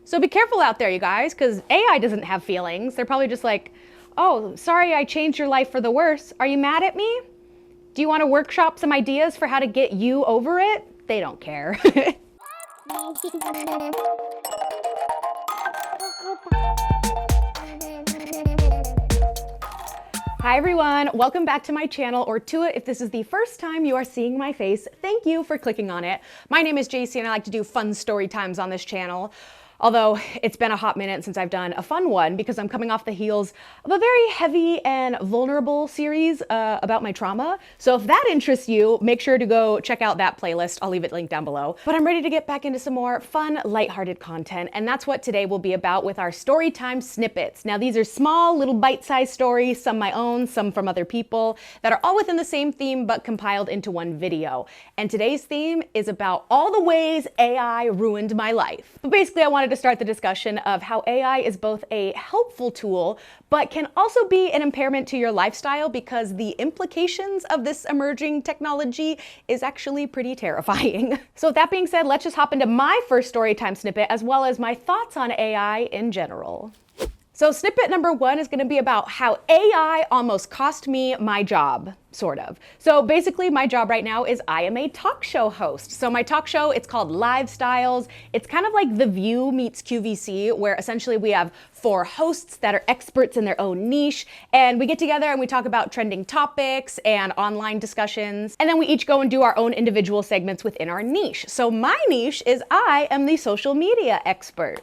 So be careful out there, you guys, because AI doesn't have feelings. They're probably just like, oh, sorry I changed your life for the worse. Are you mad at me? Do you want to workshop some ideas for how to get you over it? They don't care. Hi everyone, welcome back to my channel, or to it if this is the first time you are seeing my face. Thank you for clicking on it. My name is JC and I like to do fun story times on this channel. Although it's been a hot minute since I've done a fun one because I'm coming off the heels of a very heavy and vulnerable series about my trauma. So if that interests you, make sure to go check out that playlist. I'll leave it linked down below. But I'm ready to get back into some more fun, lighthearted content. And that's what today will be about with our storytime snippets. Now these are small little bite-sized stories, some my own, some from other people, that are all within the same theme but compiled into one video. And today's theme is about all the ways AI ruined my life. But basically I wanted to start the discussion of how AI is both a helpful tool, but can also be an impairment to your lifestyle because the implications of this emerging technology is actually pretty terrifying. So with that being said, let's just hop into my first storytime snippet as well as my thoughts on AI in general. So snippet number one is going to be about how AI almost cost me my job, sort of. So basically my job right now is I am a talk show host. So my talk show, it's called Lifestyles. It's kind of like The View meets QVC, where essentially we have 4 hosts that are experts in their own niche, and we get together and we talk about trending topics and online discussions, and then we each go and do our own individual segments within our niche. So my niche is I am the social media expert.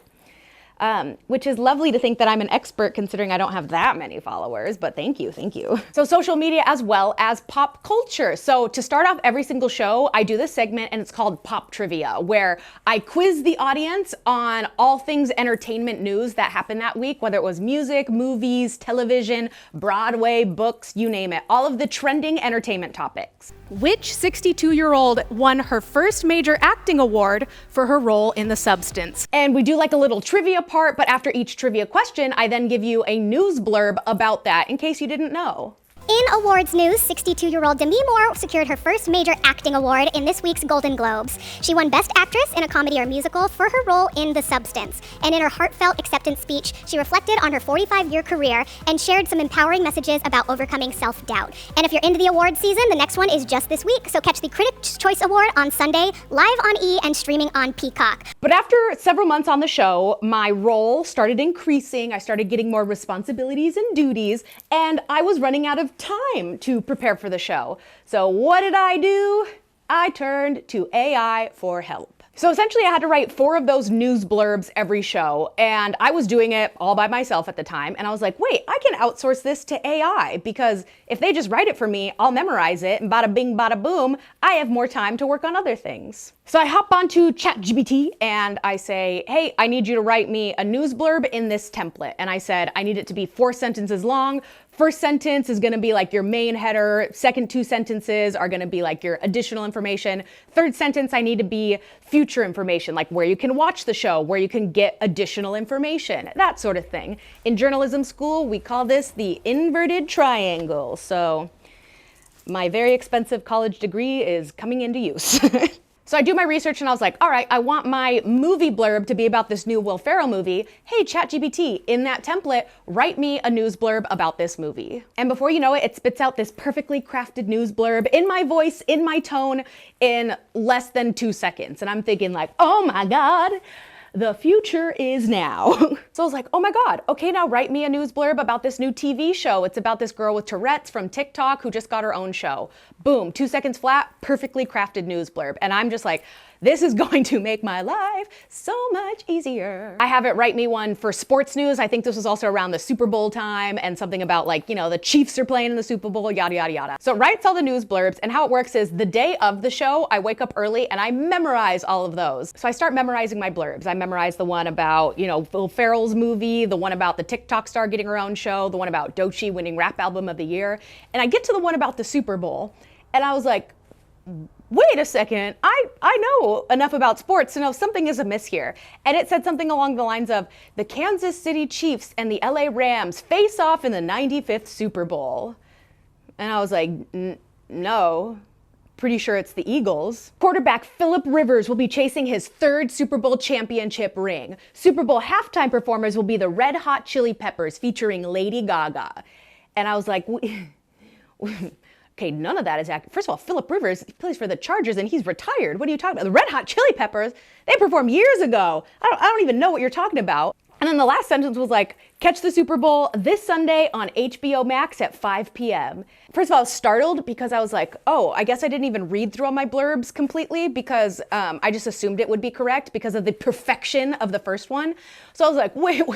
Which is lovely to think that I'm an expert considering I don't have that many followers, but thank you, thank you. So social media as well as pop culture. So to start off every single show, I do this segment and it's called Pop Trivia, where I quiz the audience on all things entertainment news that happened that week, whether it was music, movies, television, Broadway, books, you name it, all of the trending entertainment topics. Which 62-year-old won her first major acting award for her role in The Substance? And we do like a little trivia part, but after each trivia question, I then give you a news blurb about that in case you didn't know. In awards news, 62-year-old Demi Moore secured her first major acting award in this week's Golden Globes. She won Best Actress in a Comedy or Musical for her role in The Substance. And in her heartfelt acceptance speech, she reflected on her 45-year career and shared some empowering messages about overcoming self-doubt. And if you're into the awards season, the next one is just this week, so catch the Critics' Choice Award on Sunday, live on E! And streaming on Peacock. But after several months on the show, my role started increasing. I started getting more responsibilities and duties, and I was running out of time to prepare for the show. So what did I do? I turned to AI for help. So essentially I had to write 4 of those news blurbs every show, and I was doing it all by myself at the time, and I was like, wait, I can outsource this to AI, because if they just write it for me, I'll memorize it, and bada bing, bada boom, I have more time to work on other things. So I hop onto ChatGPT and I say, hey, I need you to write me a news blurb in this template. And I said, I need it to be 4 sentences long. First sentence is gonna be like your main header. Second 2 sentences are gonna be like your additional information. Third sentence, I need to be future information, like where you can watch the show, where you can get additional information, that sort of thing. In journalism school, we call this the inverted triangle. So my very expensive college degree is coming into use. So I do my research and I was like, all right, I want my movie blurb to be about this new Will Ferrell movie. Hey, ChatGPT, in that template, write me a news blurb about this movie. And before you know it, it spits out this perfectly crafted news blurb in my voice, in my tone, in less than 2 seconds. And I'm thinking like, oh my God, the future is now. So I was like, oh my God, okay, now write me a news blurb about this new TV show. It's about this girl with Tourette's from TikTok who just got her own show. Boom, 2 seconds flat, perfectly crafted news blurb. And I'm just like, this is going to make my life so much easier. I have it write me one for sports news. I think this was also around the Super Bowl time and something about like, you know, the Chiefs are playing in the Super Bowl, yada, yada, yada. So it writes all the news blurbs, and how it works is the day of the show, I wake up early and I memorize all of those. So I start memorizing my blurbs. I memorize the one about, you know, Will Ferrell's movie, the one about the TikTok star getting her own show, the one about Doechii winning Rap Album of the Year. And I get to the one about the Super Bowl, and I was like, wait a second, I know enough about sports to know something is amiss here. And it said something along the lines of, the Kansas City Chiefs and the LA Rams face off in the 95th Super Bowl. And I was like, no, Pretty sure it's the Eagles. Quarterback Phillip Rivers will be chasing his third Super Bowl championship ring. Super Bowl halftime performers will be the Red Hot Chili Peppers featuring Lady Gaga. And I was like, okay, none of that is accurate. First of all, Phillip Rivers plays for the Chargers and he's retired. What are you talking about? The Red Hot Chili Peppers, they performed years ago. I don't even know what you're talking about. And then the last sentence was like, catch the Super Bowl this Sunday on HBO Max at 5 p.m. First of all, I was startled because I was like, oh, I guess I didn't even read through all my blurbs completely because I just assumed it would be correct because of the perfection of the first one. So I was like, wait,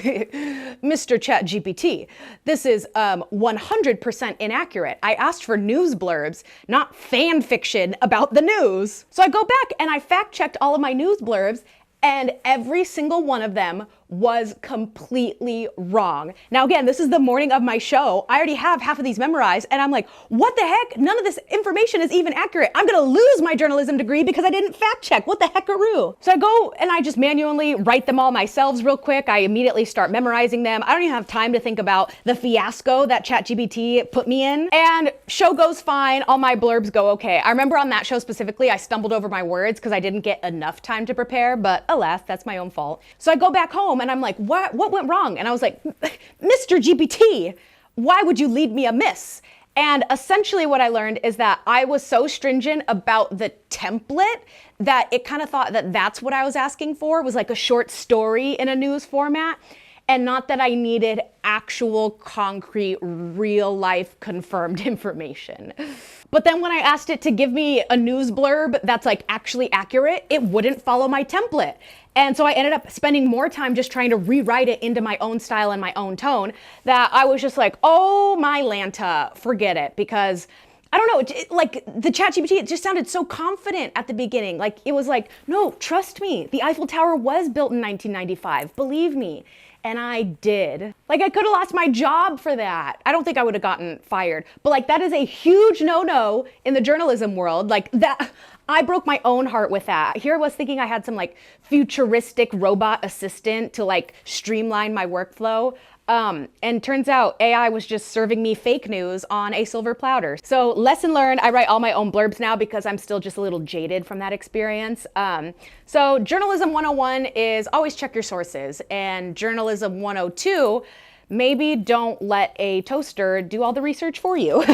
Mr. ChatGPT, this is 100% inaccurate. I asked for news blurbs, not fan fiction about the news. So I go back and I fact checked all of my news blurbs, and every single one of them was completely wrong. Now again, this is the morning of my show. I already have half of these memorized and I'm like, what the heck? None of this information is even accurate. I'm gonna lose my journalism degree because I didn't fact check. What the heckaroo? So I go and I just manually write them all myself real quick. I immediately start memorizing them. I don't even have time to think about the fiasco that ChatGPT put me in. And show goes fine. All my blurbs go okay. I remember on that show specifically, I stumbled over my words because I didn't get enough time to prepare, but alas, that's my own fault. So I go back home and I'm like, what went wrong? And I was like, Mr. GPT, why would you lead me amiss? And essentially what I learned is that I was so stringent about the template that it kind of thought that that's what I was asking for, was like a short story in a news format, and not that I needed actual, concrete, real life confirmed information. But then when I asked it to give me a news blurb that's like actually accurate, it wouldn't follow my template. And so I ended up spending more time just trying to rewrite it into my own style and my own tone that I was just like, oh my Lanta, forget it. Because I don't know, like the ChatGPT, it just sounded so confident at the beginning. Like it was like, no, trust me, the Eiffel Tower was built in 1995, believe me. And I did. Like I could have lost my job for that. I don't think I would have gotten fired, but like that is a huge no-no in the journalism world. Like that, I broke my own heart with that. Here I was thinking I had some like futuristic robot assistant to like streamline my workflow. And turns out AI was just serving me fake news on a silver platter. So lesson learned, I write all my own blurbs now because I'm still just a little jaded from that experience. So journalism 101 is always check your sources, and journalism 102, maybe don't let a toaster do all the research for you.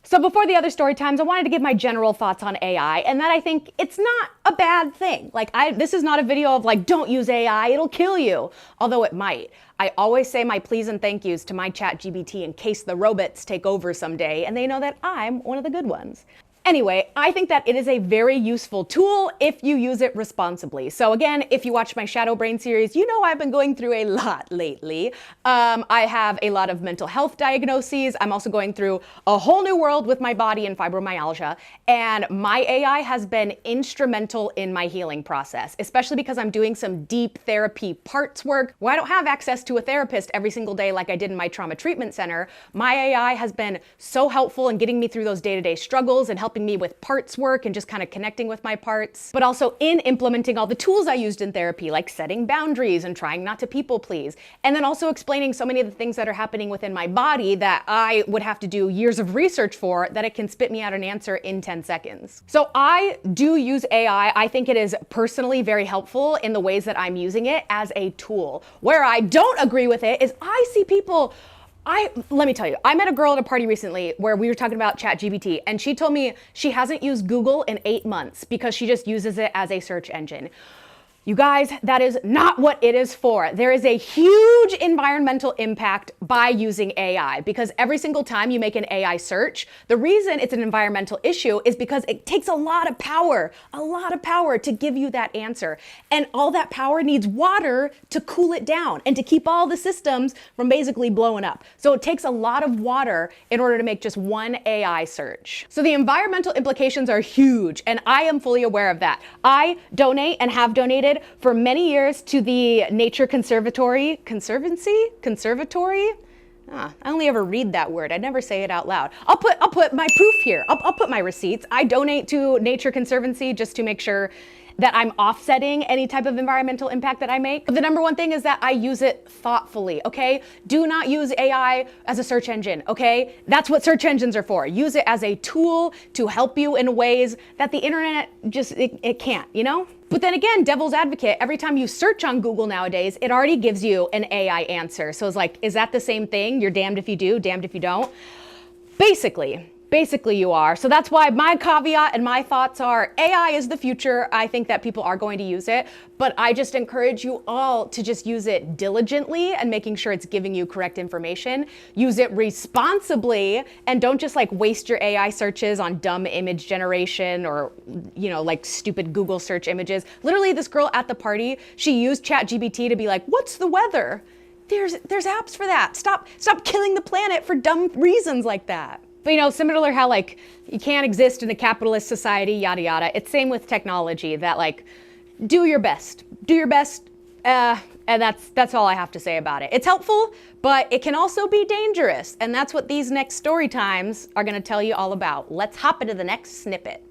So before the other story times, I wanted to give my general thoughts on AI, and that I think it's not a bad thing. Like this is not a video of like, don't use AI, it'll kill you. Although it might. I always say my please and thank yous to my ChatGPT in case the robots take over someday and they know that I'm one of the good ones. Anyway, I think that it is a very useful tool if you use it responsibly. So again, if you watch my Shadow Brain series, you know I've been going through a lot lately. I have a lot of mental health diagnoses. I'm also going through a whole new world with my body and fibromyalgia. And my AI has been instrumental in my healing process, especially because I'm doing some deep therapy parts work where I don't have access to a therapist every single day like I did in my trauma treatment center. My AI has been so helpful in getting me through those day-to-day struggles and helping me with parts work and just kind of connecting with my parts, but also in implementing all the tools I used in therapy, like setting boundaries and trying not to people please. And then also explaining so many of the things that are happening within my body that I would have to do years of research for, that it can spit me out an answer in 10 seconds. So I do use AI. I think it is personally very helpful in the ways that I'm using it as a tool. Where I don't agree with it is I see people, let me tell you, I met a girl at a party recently where we were talking about ChatGPT, and she told me she hasn't used Google in 8 months because she just uses it as a search engine. You guys, that is not what it is for. There is a huge environmental impact by using AI, because every single time you make an AI search, the reason it's an environmental issue is because it takes a lot of power to give you that answer. And all that power needs water to cool it down and to keep all the systems from basically blowing up. So it takes a lot of water in order to make just one AI search. So the environmental implications are huge, and I am fully aware of that. I donate and have donated for many years to the Nature Conservatory. I only ever read that word. I never say it out loud. I'll put my proof here. I'll put my receipts. I donate to Nature Conservancy just to make sure that I'm offsetting any type of environmental impact that I make. But the number one thing is that I use it thoughtfully, okay? Do not use AI as a search engine, okay? That's what search engines are for. Use it as a tool to help you in ways that the internet just, it can't, you know? But then again, devil's advocate, every time you search on Google nowadays, it already gives you an AI answer. So it's like, is that the same thing? You're damned if you do, damned if you don't. Basically you are. So that's why my caveat and my thoughts are AI is the future. I think that people are going to use it, but I just encourage you all to just use it diligently and making sure it's giving you correct information. Use it responsibly and don't just like waste your AI searches on dumb image generation or, you know, like stupid Google search images. Literally this girl at the party, she used ChatGPT to be like, what's the weather? There's apps for that. Stop killing the planet for dumb reasons like that. But you know, similar how like you can't exist in a capitalist society, yada yada. It's same with technology that like, do your best, and that's all I have to say about it. It's helpful, but it can also be dangerous, and that's what these next story times are gonna tell you all about. Let's hop into the next snippet.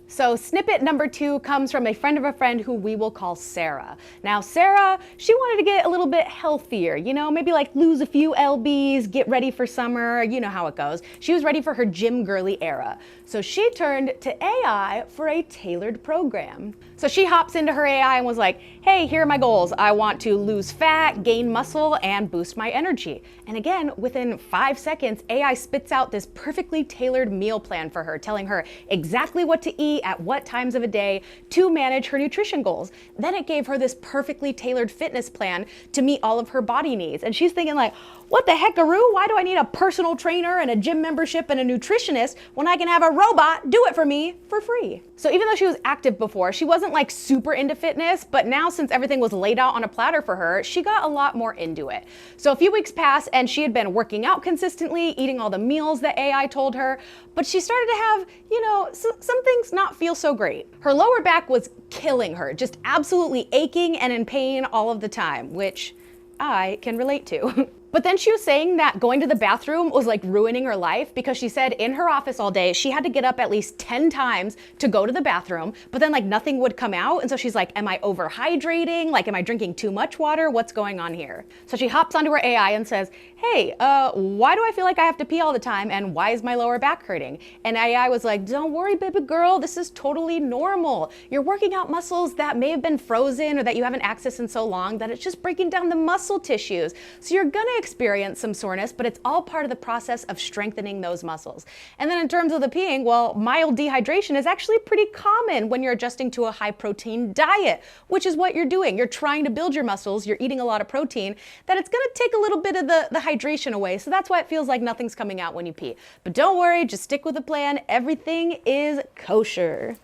So snippet number 2 comes from a friend of a friend who we will call Sarah. Now Sarah, she wanted to get a little bit healthier, you know, maybe like lose a few lbs, get ready for summer, you know how it goes. She was ready for her gym girly era. So she turned to AI for a tailored program. So she hops into her AI and was like, hey, here are my goals. I want to lose fat, gain muscle, and boost my energy. And again, within 5 seconds, AI spits out this perfectly tailored meal plan for her, telling her exactly what to eat at what times of a day to manage her nutrition goals. Then it gave her this perfectly tailored fitness plan to meet all of her body needs. And she's thinking like, what the heckaroo? Why do I need a personal trainer and a gym membership and a nutritionist when I can have a robot do it for me for free? So even though she was active before, she wasn't like super into fitness, but now since everything was laid out on a platter for her, she got a lot more into it. So a few weeks passed and she had been working out consistently, eating all the meals that AI told her, but she started to have, you know, some things not feel so great. Her lower back was killing her, just absolutely aching and in pain all of the time, which I can relate to. But then she was saying that going to the bathroom was like ruining her life because she said in her office all day, she had to get up at least 10 times to go to the bathroom, but then like nothing would come out. And so she's like, am I overhydrating? Like, am I drinking too much water? What's going on here? So she hops onto her AI and says, hey, why do I feel like I have to pee all the time? And why is my lower back hurting? And AI was like, don't worry, baby girl, this is totally normal. You're working out muscles that may have been frozen or that you haven't accessed in so long that it's just breaking down the muscle tissues. So you're gonna experience some soreness, but it's all part of the process of strengthening those muscles. And then in terms of the peeing, well, mild dehydration is actually pretty common when you're adjusting to a high protein diet, which is what you're doing. You're trying to build your muscles, you're eating a lot of protein, that it's gonna take a little bit of the hydration away. So that's why it feels like nothing's coming out when you pee. But don't worry, just stick with the plan. Everything is kosher.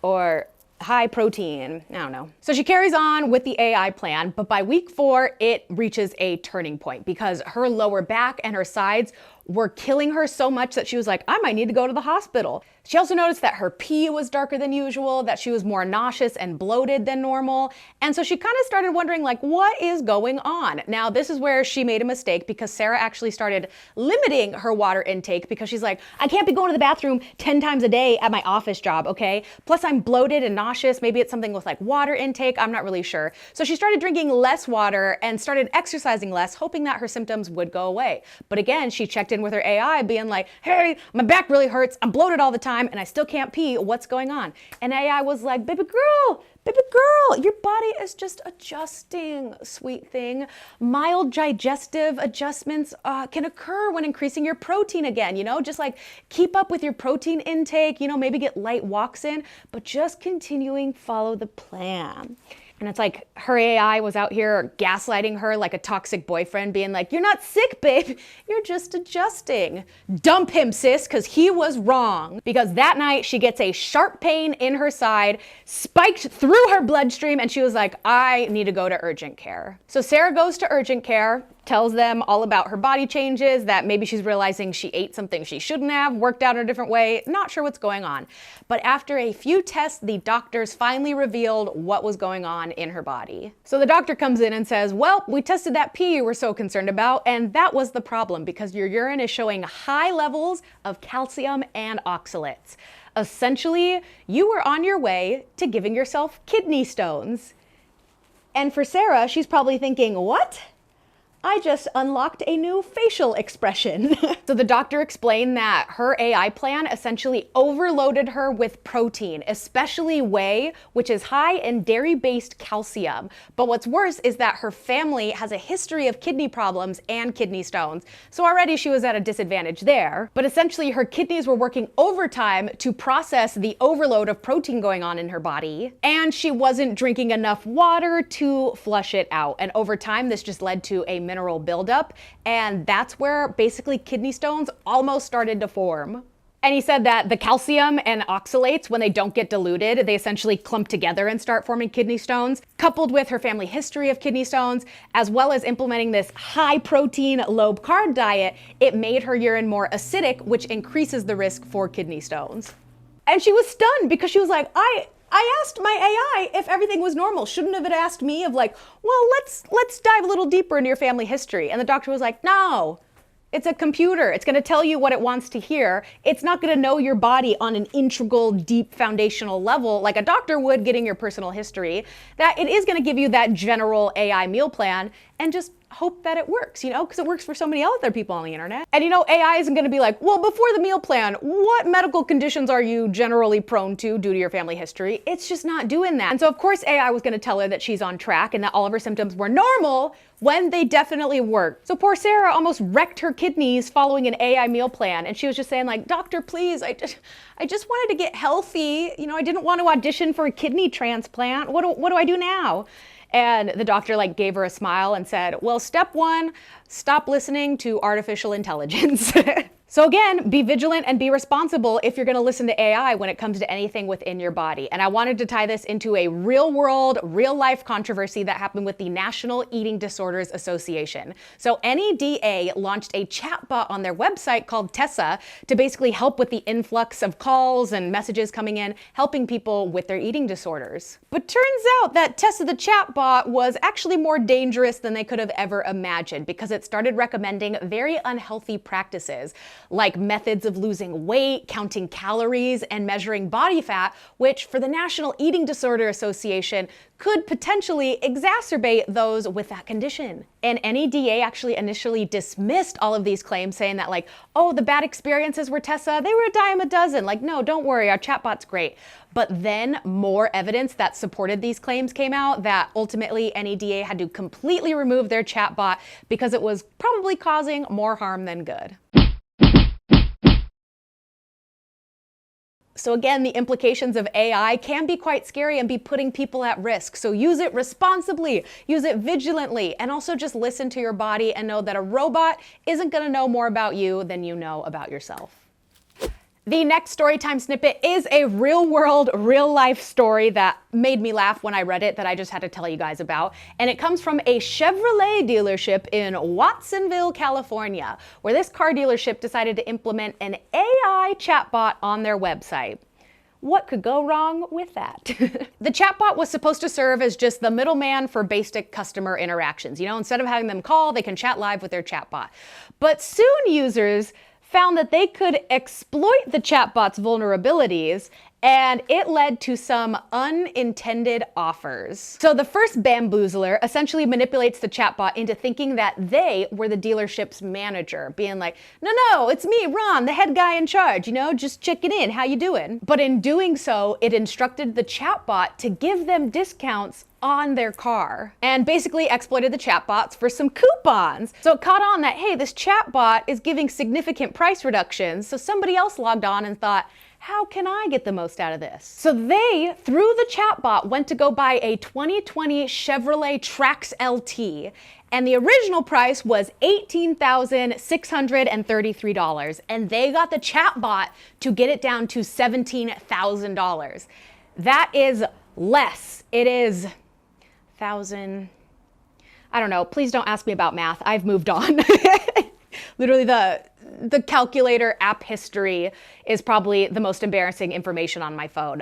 Or high protein, I don't know. So she carries on with the AI plan, but by week 4, it reaches a turning point because her lower back and her sides were killing her so much that she was like, I might need to go to the hospital. She also noticed that her pee was darker than usual, that she was more nauseous and bloated than normal. And so she kind of started wondering like, what is going on? Now, this is where she made a mistake because Sarah actually started limiting her water intake because she's like, I can't be going to the bathroom 10 times a day at my office job, okay? Plus I'm bloated and nauseous. Maybe it's something with like water intake. I'm not really sure. So she started drinking less water and started exercising less, hoping that her symptoms would go away. But again, she checked in with her AI being like, hey, my back really hurts. I'm bloated all the time and I still can't pee. What's going on? And AI was like, baby girl, your body is just adjusting, sweet thing. Mild digestive adjustments can occur when increasing your protein again, you know, just like keep up with your protein intake, you know, maybe get light walks in, but just continuing follow the plan. And it's like her AI was out here gaslighting her like a toxic boyfriend, being like, you're not sick, babe. You're just adjusting. Dump him, sis, because he was wrong. Because that night she gets a sharp pain in her side, spiked through her bloodstream, and she was like, I need to go to urgent care. So Sarah goes to urgent care, tells them all about her body changes, that maybe she's realizing she ate something she shouldn't have, worked out in a different way, not sure what's going on. But after a few tests, the doctors finally revealed what was going on in her body. So the doctor comes in and says, well, we tested that pee you were so concerned about, and that was the problem because your urine is showing high levels of calcium and oxalates. Essentially, you were on your way to giving yourself kidney stones. And for Sarah, she's probably thinking, what? I just unlocked a new facial expression. So the doctor explained that her AI plan essentially overloaded her with protein, especially whey, which is high in dairy-based calcium. But what's worse is that her family has a history of kidney problems and kidney stones. So already she was at a disadvantage there. But essentially her kidneys were working overtime to process the overload of protein going on in her body. And she wasn't drinking enough water to flush it out. And over time, this just led to a mineral buildup, and that's where basically kidney stones almost started to form. And he said that the calcium and oxalates, when they don't get diluted, they essentially clump together and start forming kidney stones. Coupled with her family history of kidney stones, as well as implementing this high protein, low carb diet, it made her urine more acidic, which increases the risk for kidney stones. And she was stunned because she was like, I asked my AI if everything was normal. Shouldn't have it asked me of like, well, let's dive a little deeper into your family history. And the doctor was like, no, it's a computer. It's going to tell you what it wants to hear. It's not going to know your body on an integral, deep, foundational level like a doctor would getting your personal history. That it is going to give you that general AI meal plan and just hope that it works, because it works for so many other people on the internet. And AI isn't going to be like, well, before the meal plan, what medical conditions are you generally prone to due to your family history? It's just not doing that. And so of course AI was going to tell her that she's on track and that all of her symptoms were normal when they definitely weren't. So poor Sarah almost wrecked her kidneys following an AI meal plan. And she was just saying like, doctor, please, I just wanted to get healthy. I didn't want to audition for a kidney transplant. What do I do now? And the doctor gave her a smile and said, well, step one, stop listening to artificial intelligence. So again, be vigilant and be responsible if you're going to listen to AI when it comes to anything within your body. And I wanted to tie this into a real world, real life controversy that happened with the National Eating Disorders Association. So NEDA launched a chatbot on their website called Tessa to basically help with the influx of calls and messages coming in, helping people with their eating disorders. But turns out that Tessa the chatbot was actually more dangerous than they could have ever imagined because it started recommending very unhealthy practices, like methods of losing weight, counting calories, and measuring body fat, which for the National Eating Disorder Association could potentially exacerbate those with that condition. And NEDA actually initially dismissed all of these claims, saying that oh, the bad experiences were Tessa, they were a dime a dozen. No, don't worry, our chatbot's great. But then more evidence that supported these claims came out that ultimately NEDA had to completely remove their chatbot because it was probably causing more harm than good. So again, the implications of AI can be quite scary and be putting people at risk. So use it responsibly, use it vigilantly, and also just listen to your body and know that a robot isn't going to know more about you than you know about yourself. The next Storytime snippet is a real world, real life story that made me laugh when I read it that I just had to tell you guys about. And it comes from a Chevrolet dealership in Watsonville, California, where this car dealership decided to implement an AI chatbot on their website. What could go wrong with that? The chatbot was supposed to serve as just the middleman for basic customer interactions. Instead of having them call, they can chat live with their chatbot. But soon users found that they could exploit the chatbot's vulnerabilities, and it led to some unintended offers. So the first bamboozler essentially manipulates the chatbot into thinking that they were the dealership's manager, being like, no, it's me, Ron, the head guy in charge, just checking in, how you doing? But in doing so, it instructed the chatbot to give them discounts on their car and basically exploited the chatbots for some coupons. So it caught on that, hey, this chatbot is giving significant price reductions. So somebody else logged on and thought, how can I get the most out of this? So they, through the chatbot, went to go buy a 2020 Chevrolet Trax LT. And the original price was $18,633. And they got the chatbot to get it down to $17,000. That is less. It is 1,000, I don't know, please don't ask me about math. I've moved on. Literally the the calculator app history is probably the most embarrassing information on my phone.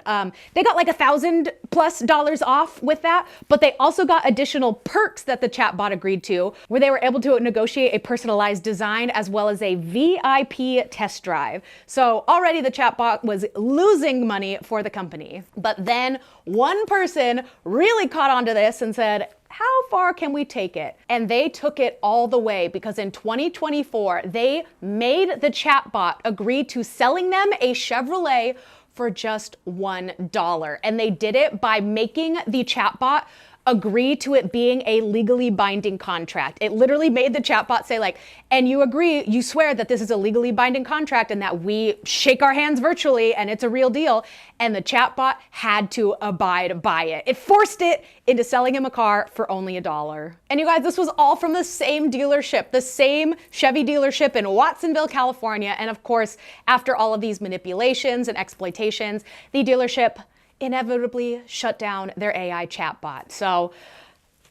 They got like $1,000+ off with that, but they also got additional perks that the chatbot agreed to, where they were able to negotiate a personalized design as well as a VIP test drive. So already the chatbot was losing money for the company. But then one person really caught on to this and said, how far can we take it? And they took it all the way, because in 2024, they made the chatbot agree to selling them a Chevrolet for just $1. And they did it by making the chatbot agree to it being a legally binding contract. It literally made the chatbot say like, and you agree, you swear that this is a legally binding contract and that we shake our hands virtually and it's a real deal. And the chatbot had to abide by it. It forced it into selling him a car for only $1. And you guys, this was all from the same dealership, the same Chevy dealership in Watsonville, California. And of course, after all of these manipulations and exploitations, the dealership inevitably shut down their AI chatbot. So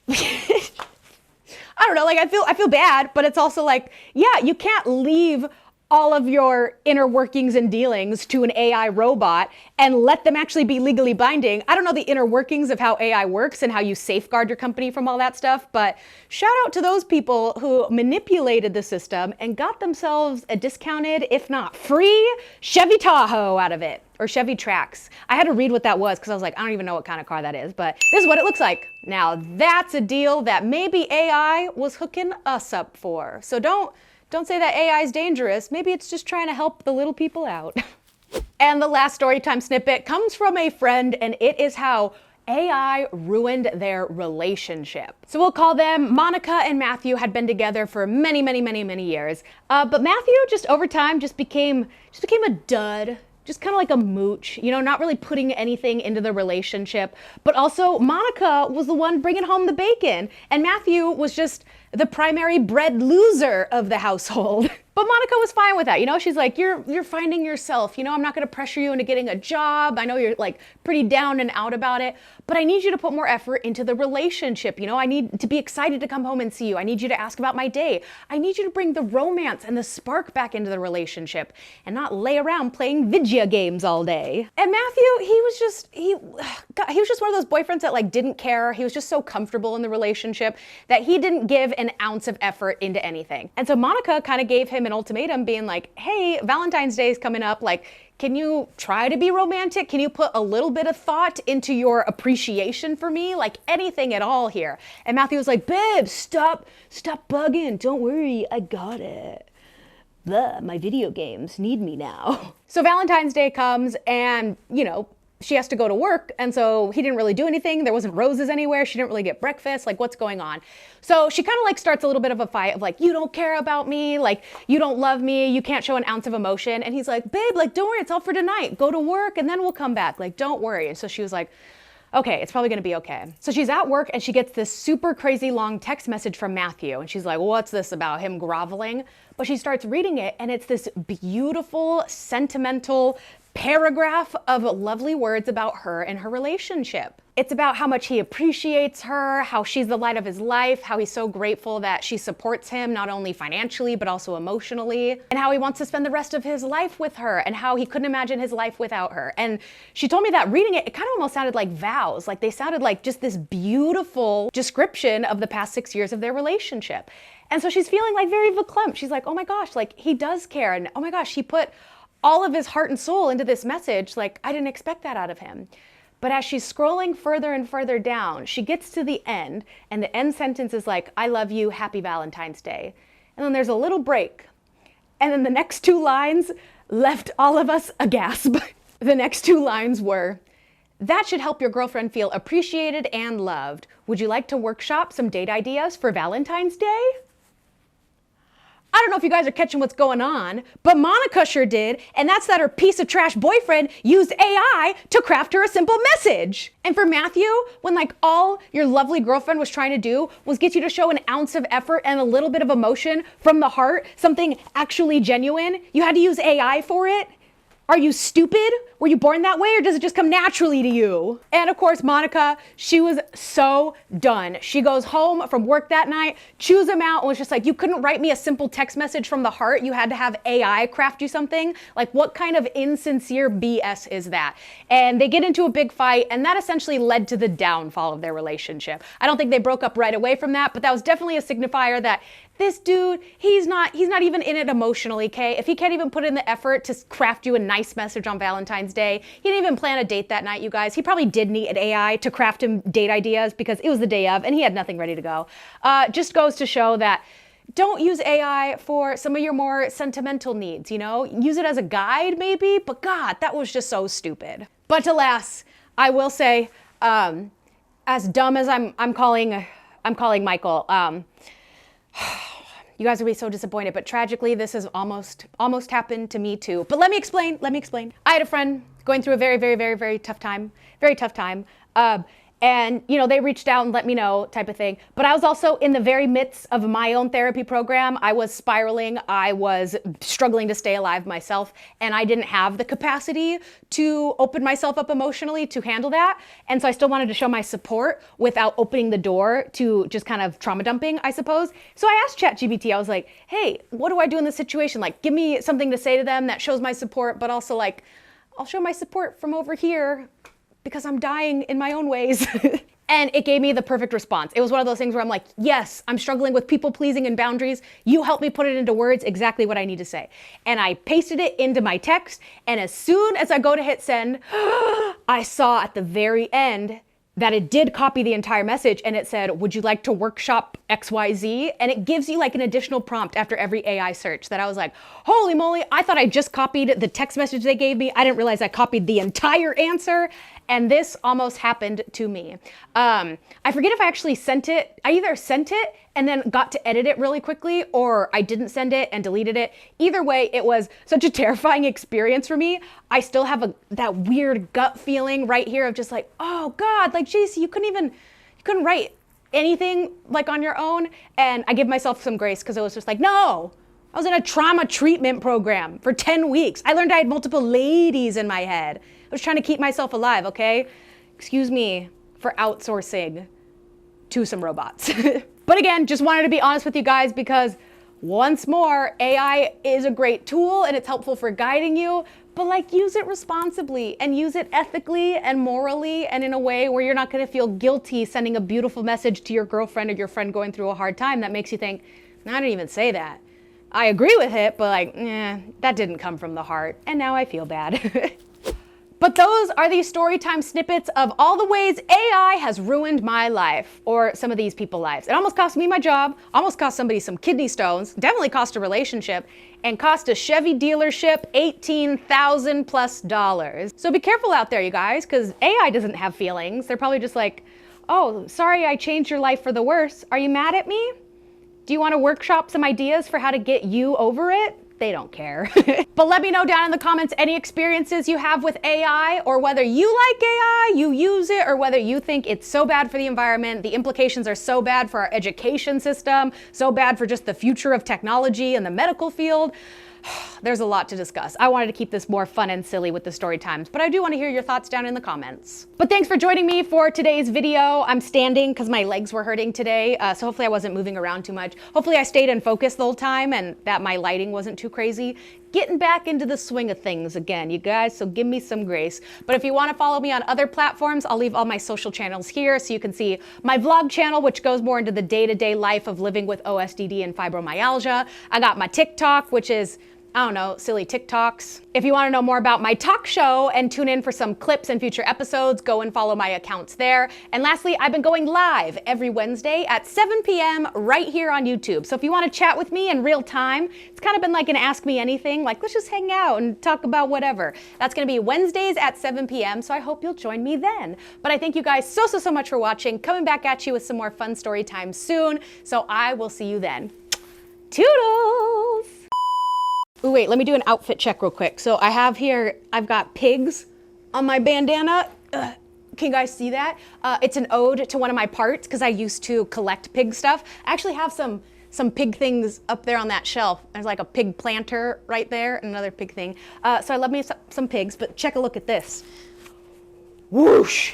I don't know, like I feel bad, but it's also like, yeah, you can't leave all of your inner workings and dealings to an AI robot and let them actually be legally binding. I don't know the inner workings of how AI works and how you safeguard your company from all that stuff, but shout out to those people who manipulated the system and got themselves a discounted, if not free, Chevy Tahoe out of it, or Chevy Trax. I had to read what that was because I was like, I don't even know what kind of car that is, but this is what it looks like. Now that's a deal that maybe AI was hooking us up for. So don't say that AI is dangerous. Maybe it's just trying to help the little people out. And the last storytime snippet comes from a friend, and it is how AI ruined their relationship. So we'll call them Monica and Matthew had been together for many years. But Matthew just over time just became a dud. Just kind of like a mooch, you know, not really putting anything into the relationship. But also Monica was the one bringing home the bacon, and Matthew was just the primary bread loser of the household. But Monica was fine with that. You know, she's like, you're finding yourself. You know, I'm not going to pressure you into getting a job. I know you're like pretty down and out about it, but I need you to put more effort into the relationship. You know, I need to be excited to come home and see you. I need you to ask about my day. I need you to bring the romance and the spark back into the relationship and not lay around playing video games all day. And Matthew, he was just one of those boyfriends that like didn't care. He was just so comfortable in the relationship that he didn't give an ounce of effort into anything. And so Monica kind of gave him an ultimatum being like, hey, Valentine's Day is coming up. Like, can you try to be romantic? Can you put a little bit of thought into your appreciation for me? Like anything at all here. And Matthew was like, babe, stop bugging. Don't worry, I got it. Blah, my video games need me now. So Valentine's Day comes and, you know, she has to go to work, and so he didn't really do anything. There wasn't roses anywhere. She didn't really get breakfast. Like, what's going on? So she kind of like starts a little bit of a fight of like, you don't care about me, like you don't love me, you can't show an ounce of emotion. And he's like, babe, like don't worry, it's all for tonight. Go to work and then we'll come back. Like, don't worry. And so she was like, okay, it's probably gonna be okay. So she's at work and she gets this super crazy long text message from Matthew. And she's like, what's this about him groveling? But she starts reading it and it's this beautiful, sentimental paragraph of lovely words about her and her relationship. It's about how much he appreciates her, how she's the light of his life, how he's so grateful that she supports him not only financially but also emotionally, and how he wants to spend the rest of his life with her, and how he couldn't imagine his life without her. And she told me that reading it, it kind of almost sounded like vows. Like they sounded like just this beautiful description of the past 6 years of their relationship. And so she's feeling like very verklempt. She's like, oh my gosh, like he does care. And oh my gosh, he put all of his heart and soul into this message. Like I didn't expect that out of him. But as she's scrolling further and further down, she gets to the end, and the end sentence is like, I love you, happy Valentine's Day. And then there's a little break. And then the next two lines left all of us aghast. The next two lines were, that should help your girlfriend feel appreciated and loved. Would you like to workshop some date ideas for Valentine's Day? I don't know if you guys are catching what's going on, but Monica sure did, and that's that her piece of trash boyfriend used AI to craft her a simple message. And for Matthew, when like all your lovely girlfriend was trying to do was get you to show an ounce of effort and a little bit of emotion from the heart, something actually genuine, you had to use AI for it? Are you stupid? Were you born that way, or does it just come naturally to you? And of course, Monica, she was so done. She goes home from work that night, chews them out, and was just like, you couldn't write me a simple text message from the heart. You had to have AI craft you something. Like, what kind of insincere BS is that? And they get into a big fight, and that essentially led to the downfall of their relationship. I don't think they broke up right away from that, but that was definitely a signifier that this dude, he's not even in it emotionally, okay? If he can't even put in the effort to craft you a nice message on Valentine's Day, he didn't even plan a date that night, you guys. He probably did need an AI to craft him date ideas because it was the day of and he had nothing ready to go. Just goes to show that don't use AI for some of your more sentimental needs, you know? Use it as a guide maybe, but God, that was just so stupid. But alas, I will say, as dumb as I'm calling Michael, you guys will be so disappointed, but tragically, this has almost happened to me too. But let me explain. I had a friend going through a very tough time, and you know, they reached out and let me know type of thing. But I was also in the very midst of my own therapy program. I was spiraling. I was struggling to stay alive myself, and I didn't have the capacity to open myself up emotionally to handle that. And so I still wanted to show my support without opening the door to just kind of trauma dumping, I suppose. So I asked ChatGPT, I was like, hey, what do I do in this situation? Like, give me something to say to them that shows my support, but also like, I'll show my support from over here because I'm dying in my own ways. And it gave me the perfect response. It was one of those things where I'm like, yes, I'm struggling with people pleasing and boundaries. You help me put it into words exactly what I need to say. And I pasted it into my text. And as soon as I go to hit send, I saw at the very end that it did copy the entire message, and it said, would you like to workshop XYZ? And it gives you like an additional prompt after every AI search that I was like, holy moly, I thought I just copied the text message they gave me. I didn't realize I copied the entire answer. And this almost happened to me. I forget if I actually sent it. I either sent it and then got to edit it really quickly, or I didn't send it and deleted it. Either way, it was such a terrifying experience for me. I still have that weird gut feeling right here of just like, oh God, like JC, you couldn't write anything like on your own. And I give myself some grace because it was just like, no, I was in a trauma treatment program for 10 weeks. I learned I had multiple ladies in my head. I was trying to keep myself alive, okay? Excuse me for outsourcing to some robots. But again, just wanted to be honest with you guys because once more, AI is a great tool and it's helpful for guiding you, but like use it responsibly and use it ethically and morally and in a way where you're not gonna feel guilty sending a beautiful message to your girlfriend or your friend going through a hard time that makes you think, I didn't even say that. I agree with it, but like, that didn't come from the heart. And now I feel bad. But those are the storytime snippets of all the ways AI has ruined my life, or some of these people's lives. It almost cost me my job, almost cost somebody some kidney stones, definitely cost a relationship, and cost a Chevy dealership $18,000 plus. So be careful out there, you guys, because AI doesn't have feelings. They're probably just like, oh, sorry I changed your life for the worse. Are you mad at me? Do you want to workshop some ideas for how to get you over it? They don't care. But let me know down in the comments any experiences you have with AI, or whether you like AI, you use it, or whether you think it's so bad for the environment, the implications are so bad for our education system, so bad for just the future of technology and the medical field. There's a lot to discuss. I wanted to keep this more fun and silly with the story times, but I do want to hear your thoughts down in the comments. But thanks for joining me for today's video. I'm standing because my legs were hurting today, so hopefully I wasn't moving around too much. Hopefully I stayed in focus the whole time and that my lighting wasn't too crazy. Getting back into the swing of things again, you guys, so give me some grace. But if you want to follow me on other platforms, I'll leave all my social channels here so you can see my vlog channel, which goes more into the day-to-day life of living with OSDD and fibromyalgia. I got my TikTok, which is, I don't know, silly TikToks. If you want to know more about my talk show and tune in for some clips and future episodes, go and follow my accounts there. And lastly, I've been going live every Wednesday at 7 p.m. right here on YouTube. So if you want to chat with me in real time, it's kind of been like an Ask Me Anything, like let's just hang out and talk about whatever. That's going to be Wednesdays at 7 p.m. So I hope you'll join me then. But I thank you guys so much for watching. Coming back at you with some more fun story time soon. So I will see you then. Toodles! Ooh, wait, let me do an outfit check real quick. So I have here, I've got pigs on my bandana. Can you guys see that? It's an ode to one of my parts because I used to collect pig stuff. I actually have some some pig things up there on that shelf. There's like a pig planter right there and another pig thing. So I love me some pigs, but check a look at this. Whoosh!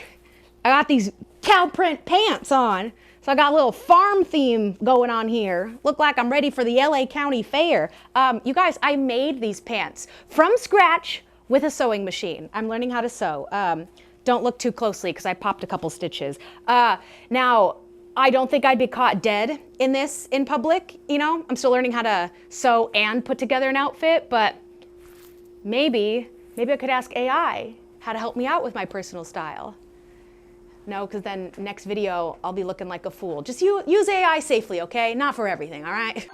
I got these cow print pants on. So I got a little farm theme going on here. Look like I'm ready for the LA County Fair. You guys, I made these pants from scratch with a sewing machine. I'm learning how to sew. Don't look too closely because I popped a couple stitches. Now, I don't think I'd be caught dead in this in public. You know, I'm still learning how to sew and put together an outfit, but maybe I could ask AI how to help me out with my personal style. No, because then next video, I'll be looking like a fool. Just use AI safely, okay? Not for everything, all right?